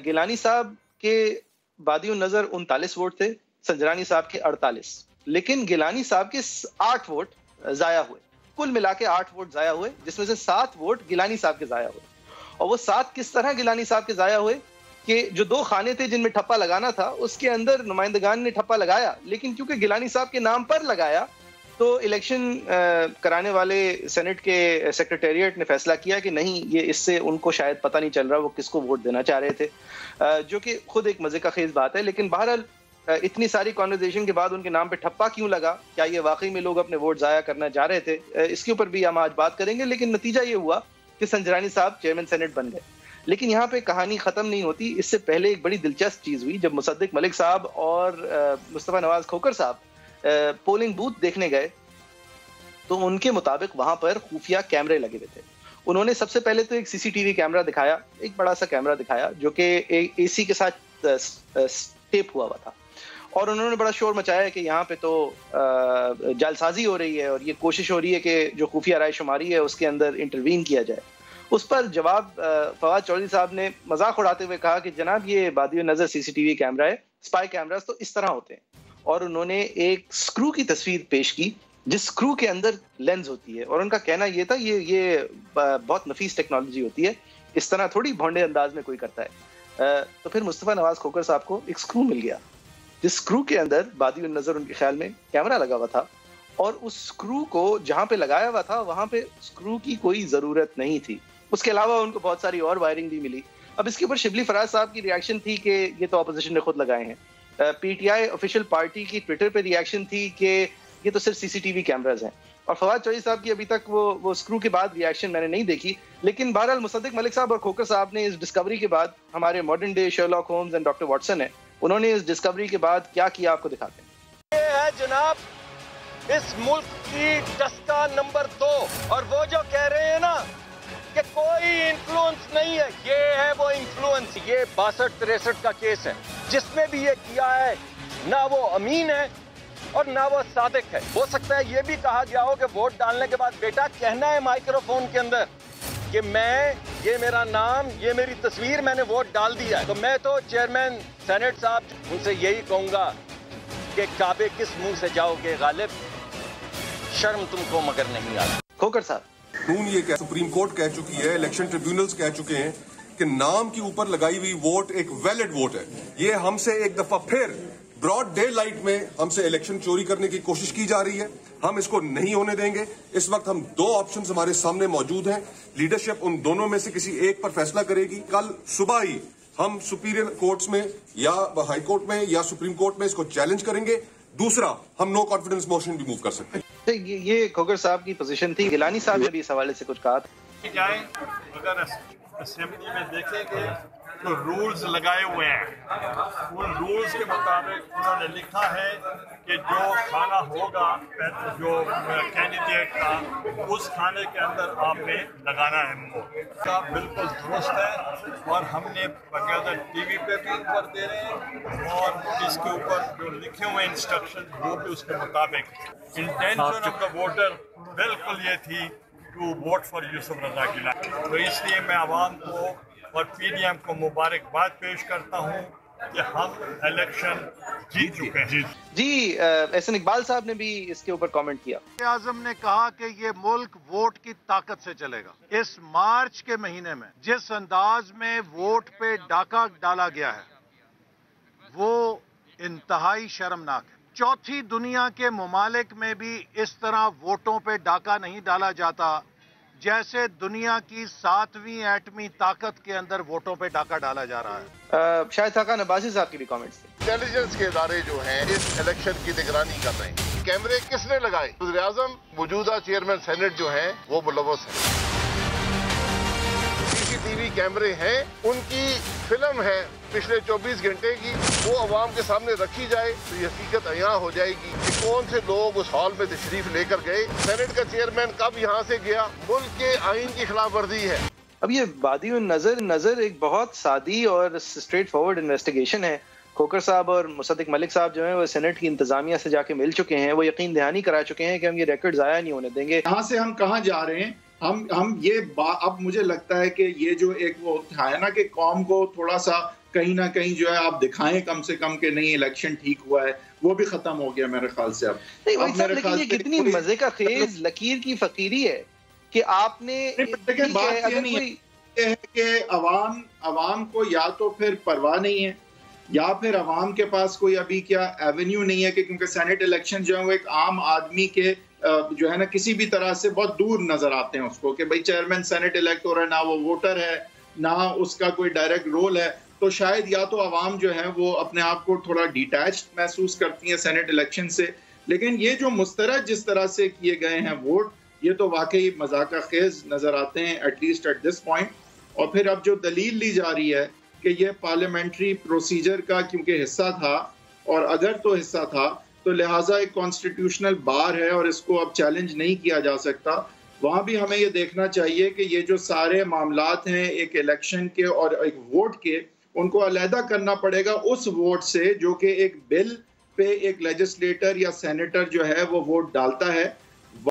گیلانی صاحب کے بادی النظر 39 ووٹ تھے، سنجرانی صاحب کے 48، لیکن گیلانی صاحب کے 8 ووٹ ضائع ہوئے، کل ملا کے 8 ووٹ ضائع ہوئے، جس میں سے 7 ووٹ گیلانی صاحب کے ضائع ہوئے. اور وہ 7 کس طرح گیلانی صاحب کے ضائع ہوئے کہ جو 2 خانے تھے جن میں ٹھپا لگانا تھا اس کے اندر نمائندگان نے ٹھپا لگایا، لیکن کیونکہ گیلانی صاحب کے نام پر لگایا تو الیکشن کرانے والے سینٹ کے سیکریٹریٹ نے فیصلہ کیا کہ نہیں، یہ اس سے ان کو شاید پتہ نہیں چل رہا وہ کس کو ووٹ دینا چاہ رہے تھے، جو کہ خود ایک مزے کا خیز بات ہے. لیکن بہرحال اتنی ساری کانورزیشن کے بعد ان کے نام پہ ٹھپا کیوں لگا، کیا یہ واقعی میں لوگ اپنے ووٹ ضائع کرنا چاہ رہے تھے، اس کے اوپر بھی ہم آج بات کریں گے. لیکن نتیجہ یہ ہوا کہ سنجرانی صاحب چیئرمین سینٹ بن گئے. لیکن یہاں پہ کہانی ختم نہیں ہوتی، اس سے پہلے ایک بڑی دلچسپ چیز ہوئی. جب مصدق ملک صاحب اور مصطفیٰ نواز کھوکھر صاحب پولنگ بوتھ دیکھنے گئے تو ان کے مطابق وہاں پر خفیہ کیمرے لگے ہوئے تھے. انہوں نے سب سے پہلے تو ایک CCTV کیمرہ دکھایا، ایک بڑا سا کیمرہ دکھایا جو کہ AC کے ساتھ ٹیپ ہوا تھا، اور انہوں نے بڑا شور مچایا کہ یہاں پہ تو جعلسازی ہو رہی ہے اور یہ کوشش ہو رہی ہے کہ جو خفیہ رائے شماری ہے اس کے اندر انٹروین کیا جائے. اس پر جواب فواد چودھری صاحب نے مذاق اڑاتے ہوئے کہا کہ جناب یہ بادی نظر CCTV کیمرہ ہے، اسپائی کیمراز تو اس طرح ہوتے ہیں. اور انہوں نے ایک اسکرو کی تصویر پیش کی جس اسکرو کے اندر لینز ہوتی ہے، اور ان کا کہنا یہ تھا یہ بہت نفیس ٹیکنالوجی ہوتی ہے، اس طرح تھوڑی بھونڈے انداز میں کوئی کرتا ہے. تو پھر مصطفیٰ نواز کھوکھر صاحب کو ایک اسکرو مل گیا جس اسکرو کے اندر بادی النظر ان کے خیال میں کیمرہ لگا ہوا تھا، اور اس اسکرو کو جہاں پہ لگایا ہوا تھا وہاں پہ اسکرو کی کوئی ضرورت نہیں تھی. اس کے علاوہ ان کو بہت ساری اور وائرنگ بھی ملی. اب اس کے اوپر شبلی فراز صاحب کی ریاکشن تھی کہ یہ تو اپوزیشن نے خود لگائے ہیں. PTI آفیشیل پارٹی کی ٹویٹر پہ ریاکشن تھی کہ یہ تو صرف CCTV کیمراز ہیں. اور فواد چودھری صاحب کی ابھی تک وہ اسکرو کے بعد ریاکشن میں نے نہیں دیکھی. لیکن بہرحال مصدق ملک صاحب اور کھوکھر صاحب نے اس ڈسکوری کے بعد، ہمارے modern day Sherlock homes and doctor Watson ہیں، انہوں نے اس ڈسکوری کے بعد کیا کیا آپ کو دکھاتے ہیں. یہ ہے جناب اس ملک کی ٹسکا نمبر 2، اور وہ جو کہہ رہے ہیں نا کہ کوئی انفلوئنس نہیں ہے، یہ ہے وہ انفلوئنس. یہ 62-63 کا کیس ہے، جس میں بھی یہ کیا ہے نہ وہ امین ہے اور نہ وہ صادق ہے. ہو سکتا ہے یہ بھی کہا گیا ہو کہ ووٹ ڈالنے کے بعد بیٹا کہنا ہے مائکرو فون کے اندر کہ یہ میرا نام، یہ میری تصویر، میں نے ووٹ ڈال دیا ہے. تو میں تو چیئرمین سینٹ صاحب ان سے یہی کہوں گا کہ کعبے کس منہ سے جاؤ گے غالب، شرم تم کو مگر نہیں آتی. کھوکھر صاحب، یہ سپریم کورٹ کہہ چکی ہے، الیکشن ٹریبیونلز کہہ چکے ہیں کہ نام کے اوپر لگائی ہوئی ووٹ ایک ویلڈ ووٹ ہے. یہ ہم سے ایک دفعہ پھر براڈ ڈے لائٹ میں ہم سے الیکشن چوری کرنے کی کوشش کی جا رہی ہے. ہم اس کو نہیں ہونے دیں گے. اس وقت ہم 2 آپشنز ہمارے سامنے موجود ہیں. لیڈرشپ ان دونوں میں سے کسی ایک پر فیصلہ کرے گی. کل صبح ہی ہم سپیریئر کورٹس میں یا ہائی کورٹ میں یا سپریم کورٹ میں اس کو چیلنج کریں گے. دوسرا، ہم نو کانفیڈنس موشن بھی موو کر سکتے ہیں. یہ کھوکھر صاحب کی پوزیشن تھی. گیلانی صاحب نے بھی اس حوالے سے کچھ کہا تھا. جائیں اگر اسمبلی میں دیکھیں گے تو رولز لگائے ہوئے ہیں، ان رولز کے مطابق انہوں نے لکھا ہے کہ جو کھانا ہوگا جو کینڈیڈیٹ کا، اس کھانے کے اندر آپ نے لگانا ہے ووٹ. کا بالکل درست ہے، اور ہم نے باقاعدہ TV پہ بھی اوپر دے رہے ہیں، اور اس کے اوپر جو لکھے ہوئے انسٹرکشن وہ بھی اس کے مطابق. انٹینشن آف دا ووٹر بالکل یہ تھی ٹو ووٹ فار یوسف رضا گیلانی. تو اس لیے میں عوام کو اور PDM کو مبارکباد پیش کرتا ہوں کہ ہم الیکشن جیت چکے ہیں. جی احسن اقبال صاحب نے بھی اس کے اوپر کامنٹ کیا. اعظم نے کہا کہ یہ ملک ووٹ کی طاقت سے چلے گا. اس مارچ کے مہینے میں جس انداز میں ووٹ پہ ڈاکہ ڈالا گیا ہے وہ انتہائی شرمناک ہے. چوتھی دنیا کے ممالک میں بھی اس طرح ووٹوں پہ ڈاکہ نہیں ڈالا جاتا جیسے دنیا کی 7ویں ایٹمی طاقت کے اندر ووٹوں پہ ڈاکہ ڈالا جا رہا ہے. شاہد خاقان عباسی صاحب کی بھی کامنٹس تھے. انٹیلیجنس کے ادارے جو ہیں اس الیکشن کی نگرانی کر رہے ہیں. کیمرے کس نے لگائے؟ وزیر اعظم، موجودہ چیئرمین سینٹ جو ہیں وہ ملوث ہیں. CCTV کیمرے ہیں، ان کی فلم ہے پچھلے 24 گھنٹے کی، وہ عوام کے سامنے رکھی جائے تو یہ حقیقت عیاں ہو جائے گی کہ کون سے لوگ اس ہال میں تشریف لے کر گئے. سینٹ کا چیئرمین کب یہاں سے گیا؟ ملک کے آئین کی خلاف ورزی ہے. اب یہ بادی النظر ایک بہت سادی اور اسٹریٹ فارورڈ انویسٹیگیشن ہے. کھوکھر صاحب اور مصدق ملک صاحب جو ہیں وہ سینٹ کی انتظامیہ سے جا کے مل چکے ہیں. وہ یقین دہانی کرا چکے ہیں کہ ہم یہ ریکارڈ ضائع نہیں ہونے دیں گے. یہاں سے ہم کہاں جا رہے ہیں ہم یہ اب مجھے لگتا ہے کہ یہ جو ایک وہ تھا نا کہ قوم کو تھوڑا سا کہیں نہ کہیں جو ہے آپ دکھائیں کم سے کم کہ نہیں الیکشن ٹھیک ہوا ہے، وہ بھی ختم ہو گیا میرے خیال سے اب لیکن یہ کتنی مزے کا خیز لکیر کی فقیری ہے کہ آپ نے بات یہ نہیں ہے کہ عوام کو یا تو پھر پرواہ نہیں ہے یا پھر عوام کے پاس کوئی ابھی کیا ایونیو نہیں ہے کہ کیونکہ سینٹ الیکشن جو ہے وہ ایک عام آدمی کے جو ہے نا کسی بھی طرح سے بہت دور نظر آتے ہیں اس کو کہ بھئی چیئرمین سینٹ الیکٹ ہو رہا ہے، نہ وہ ووٹر ہے نہ اس کا کوئی ڈائریکٹ رول ہے، تو شاید یا تو عوام جو ہے وہ اپنے آپ کو تھوڑا ڈیٹیچڈ محسوس کرتی ہیں سینٹ الیکشن سے. لیکن یہ جو مسترد جس طرح سے کیے گئے ہیں ووٹ، یہ تو واقعی مذاق خیز نظر آتے ہیں at least at this point. اور پھر اب جو دلیل لی جا رہی ہے کہ یہ پارلیمنٹری پروسیجر کا کیونکہ حصہ تھا، اور اگر تو حصہ تھا تو لہٰذا ایک کانسٹیٹیوشنل بار ہے اور اس کو اب چیلنج نہیں کیا جا سکتا. وہاں بھی ہمیں یہ دیکھنا چاہیے کہ یہ جو سارے معاملات ہیں ایک الیکشن کے اور ایک ووٹ کے، ان کو علیحدہ کرنا پڑے گا اس ووٹ سے جو کہ ایک بل پہ ایک لیجسلیٹر یا سینیٹر جو ہے وہ ووٹ ڈالتا ہے.